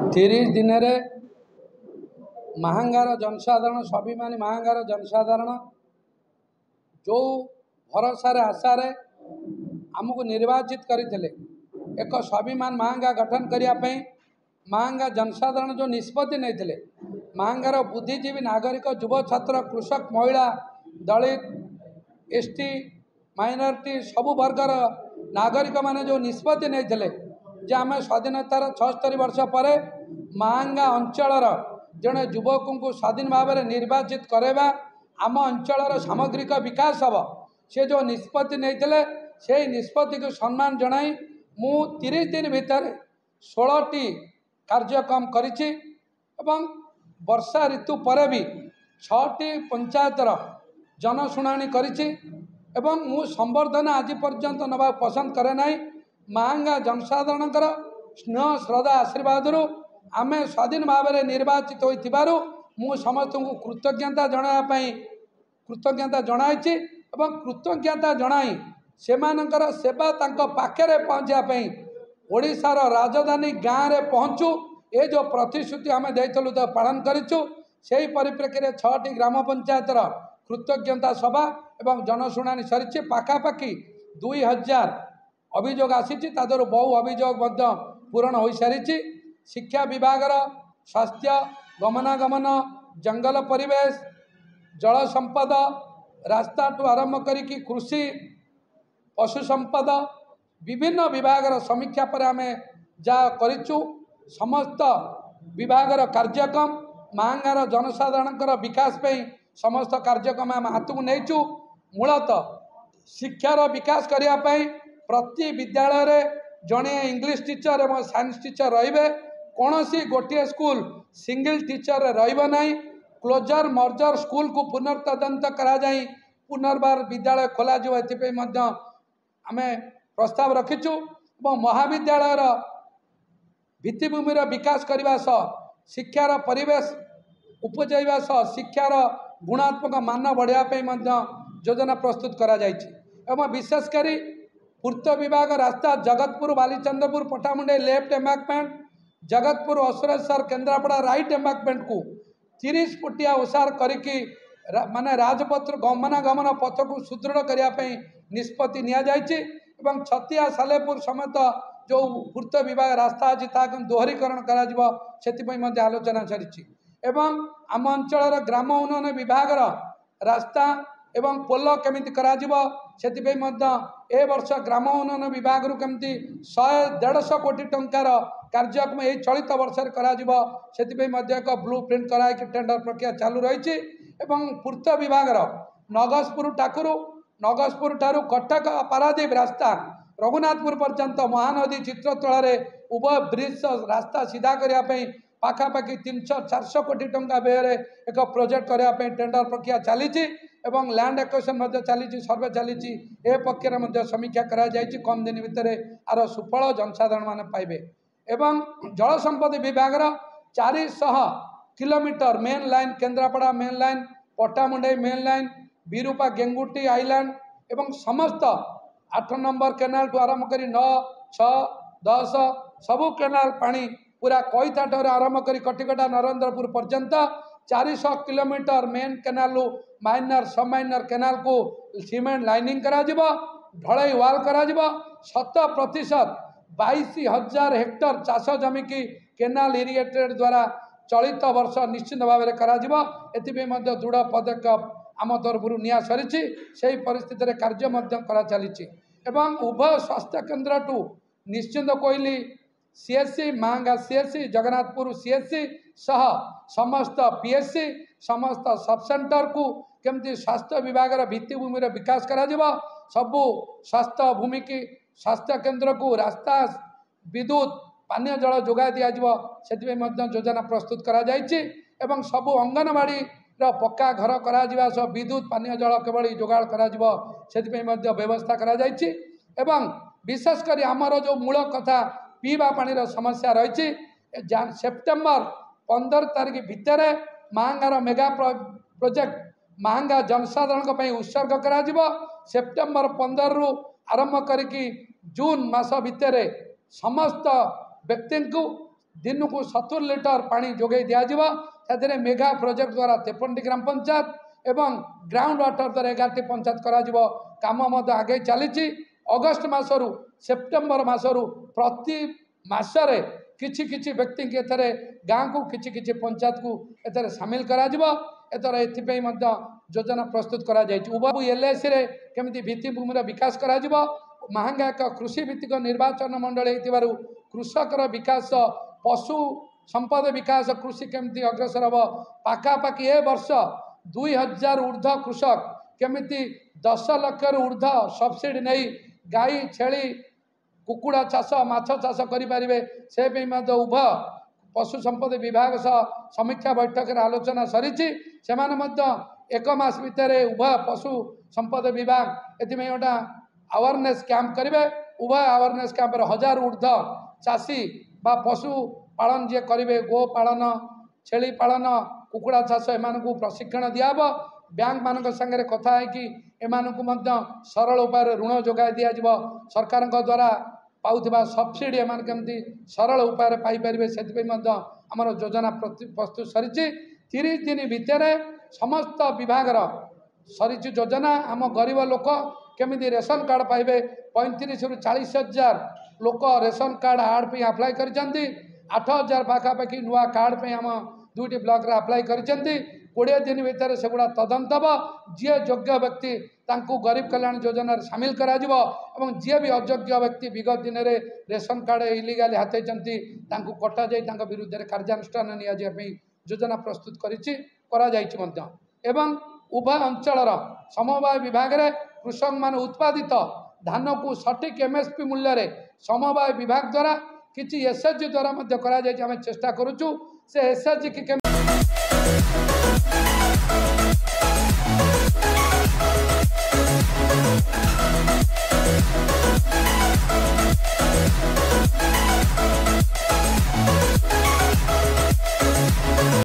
30 दिन रे महांगार जनसाधारण स्वाभिमानी महांगार जनसाधारण जो भरोसा आशा रे आमको निर्वाचित करते एक स्वाभिमान महांगा गठन करने महांगा जनसाधारण जो निष्पत्ति नहीं महांगार बुद्धिजीवी नागरिक युव छात्र कृषक महिला दलित एसटी माइनॉरिटी सबु वर्गर नागरिक माने जो निष्पत्ति नहीं जे आम स्वाधीनतार 76 वर्ष पर महांगा अंचल जड़े युवक को स्वाधीन भाव में निर्वाचित करवा आम अंचल सामग्रिक विकास हम से जो निष्पत्ति नहीं से निष्पत्ति को सम्मान जनाई मु 30 दिन भितर 16टी कार्यक्रम करिछि एवं वर्षा ऋतु पर भी 6टी पंचायतर जनशुणाणी करिछि एवं मु संवर्धना आज पर्यंत नवा पसंद करे नाही महांगा जनसाधारण स्नेह श्रद्धा आशीर्वाद आमे स्वाधीन भाव में निर्वाचित होइथिबारु मु समस्त को कृतज्ञता जणाई कृतज्ञता जणाइछि एवं कृतज्ञता जणाई सेमानकर सेवा तांको पाखरे पहुँचापी ओडिशार राजधानी गाँव में पहुँचू ये जो प्रतिश्रुति आम देइथलु तो पालन करिछु सेही परिप्रेक्षी 6टी ग्राम पंचायतर कृतज्ञता सभा एवं जनशुणाणी सरी पाखापाखि 2000 अभियोग आसी बहु अभियोग पूरण हो सारी शिक्षा विभाग स्वास्थ्य गमनागमन जंगल परिवेश जल संपद रास्ता ठू आरंभ करिकी कृषि पशु संपद विभिन्न विभागर समीक्षा पर आम जहाँ करिछु समस्त विभागर कार्यक्रम महांगार जनसाधारण विकास पे समस्त कार्यक्रम आम हाथ को नहींचु मूलतः शिक्षार विकास करने प्रति विद्यालय रे जड़े इंग्लिश टीचर और साइंस टीचर रे कौन सी गोटे स्कूल सिंगल टीचर रही क्लोजर मर्जर स्कूल को पुनर्तदंत करा जाई पुनर्बार विद्यालय खोल आम प्रस्ताव रखीचु महाविद्यालय भित्तिभूमि विकास करने शिक्षार परिवेश उपजाइवा शिक्षार गुणात्मक मान बढ़ाई योजना प्रस्तुत करा एवं विशेषकर पूर्त विभाग रास्ता जगतपुर बालीचंद्रपुर पटामुंडे लेफ्ट एम्बांकमेंट जगतपुर असुरेश्वर केन्द्रापड़ा राइट एम्बांकमेंट को 30 फुटिया ओसार करिकी माने राजपथ गमनागमन पथ को सुदृढ़ करने निष्पत्ति नियाଯାଇଛି छतिया सालेपुर समेत जो पूर्त विभाग रास्ता अच्छी दोहरीकरण कर आलोचना सरी आम अंचल ग्राम उन्नयन विभाग रास्ता एवं पोल केमिति कराजिबो सेतिपई ए वर्ष ग्राम उन्नयन विभाग रु केमती 100-150 कोटी टंकार कार्यक्रम ये चलित वर्ष एक ब्लू प्रिंट कराई टेंडर प्रक्रिया चालू रही पूर्त विभाग नगजपुर ठाकुर नगजपुर ठारू कटक पारादीप रास्ता रघुनाथपुर पर्यंत महानदी चित्रतल उभय ब्रिज रास्ता सीधा करने पाखापाखि 300-400 कोटी टंका व्यय एक प्रोजेक्ट करने टेंडर प्रक्रिया चली लैंड एक्विजिशन चली सर्वे चली ए पक्षर समीक्षा करा कम दिन भितर आर सुफल जनसाधारण माने पाइबे एवं जल संपद विभाग 400 kilometre main line Kendrapara main line Pattamundai main line Birupa Genguti island एवं समस्त 8 नंबर केनाल ठू आरंभ कर 9, 6, 10 सबू केनाल पानी पूरा कईथाठ आरंभ कर कटिकटा नरेंद्रपुर पर्यंत 400 किलोमीटर मेन केनाल माइनर सब माइनर केनाल को सीमेंट लाइनिंग करा ढलई वाल करा 100% 22,000 हेक्टर चाष जमी की केनाल इरिगेटेड द्वारा चलित वर्ष निश्चित भाव में करा दृढ़ पदक्षेप आम तरफ निया सरी से परिस्थिति कार्य करा चली उभय स्वास्थ्य केन्द्र टू निश्चिंत कोइली CSC Mahanga CSC Jagannathpur CSC सह समस्त पीएससी समस्त सब सेंटर को केमती स्वास्थ्य विभाग भित्तिभूमि विकास करा सबू स्वास्थ्य भूमि की स्वास्थ्य केन्द्र को रास्ता विद्युत पानीय जल जोगाई दिज्व से योजना प्रस्तुत करा एवं सबू अंगनवाड़ी पक्का घर करा विद्युत पानीय जल केवल जोगाड़ करा से व्यवस्था करा एवं विशेषकर आमर जो मूल कथा पीवा पानी समस्या रही सेप्टेम्बर 15 तारीख भितर महांगार मेगा प्रोजेक्ट महांगा जनसाधारण उत्सर्ग करा सेप्टेम्बर 15 रु आरंभ करिकी जून मास भितर समस्त व्यक्ति को दिन को 70 लिटर पानी जोगे दिज्व मेगा प्रोजेक्ट द्वारा 53 ग्राम पंचायत एवं ग्राउंड वाटर द्वारा 11 पंचायत कम आगे चली अगस्ट मसरू सेप्टेम्बर मसरू प्रति मसरे किछि किछि व्यक्ति गाँ को किछि किछि पंचायत को एथरे सामिल एथर एथि योजना प्रस्तुत करा उभय एलआईसी रे केमिति भित्तिभूमि विकास करा महांगा एक कृषि भित्तिक निर्वाचन मंडली कृषकर विकास पशु संपद विकास कृषि केमिति अग्रसर हम पाखापाखि ए वर्ष 2000 ऊर्ध कृषक केमिति 10 लाख ऊर्ध सब्सिडी नहीं गाई छेली कुकुड़ा चाष माछ चाष करें से उभय पशु संपद विभाग सह समीक्षा बैठक में आलोचना सरी एक मास भितर उभय पशु संपद विभाग एथि गोटा अवेयरनेस कैंप करेंगे उभय अवेयरनेस कैंप 1000 ऊर्ध चाषी बा पशु पालन जी करेंगे गो पालन छेली पालन कुकुड़ा चाष एम प्रशिक्षण दिहब बैंक मान सागर कथा है एम सरल उपाय ऋण जोगाई दिज्व सरकार द्वारा पाउथिबा सब्सिडी एम केमती सरल उपाय पाइपर से आमर योजना प्रस्तुत सरी 30 दिन भितर समस्त विभाग सरी योजना आम गरीब लोक केमिति रेशन कार्ड पाइबे 35 रु 40 हजार लोक रेशन कार्ड आर्ड पे अप्लाई कर 8000 पाखापाखि नुआ कार्ड पे आम 2टी ब्लॉक रे अप्लाई कर 20 दिन भितर से गुड़ा तदंत हम जी योग्य व्यक्ति तांकु गरीब कल्याण योजना सामिल करा जी भी अयोग्य व्यक्ति विगत दिन में रेशन कार्ड इलिगाली हाथई कटा जा विरुद्ध में कार्यानुष्ठान नि योजना प्रस्तुत करा एवं उभय अंचल समवाय विभाग रे कृषक मान उत्पादित धान को सठिक एमएसपी मूल्य रे समवाय विभाग द्वारा किसी एसएचजी द्वारा आम चेष्टा करुचु से एसएचजी की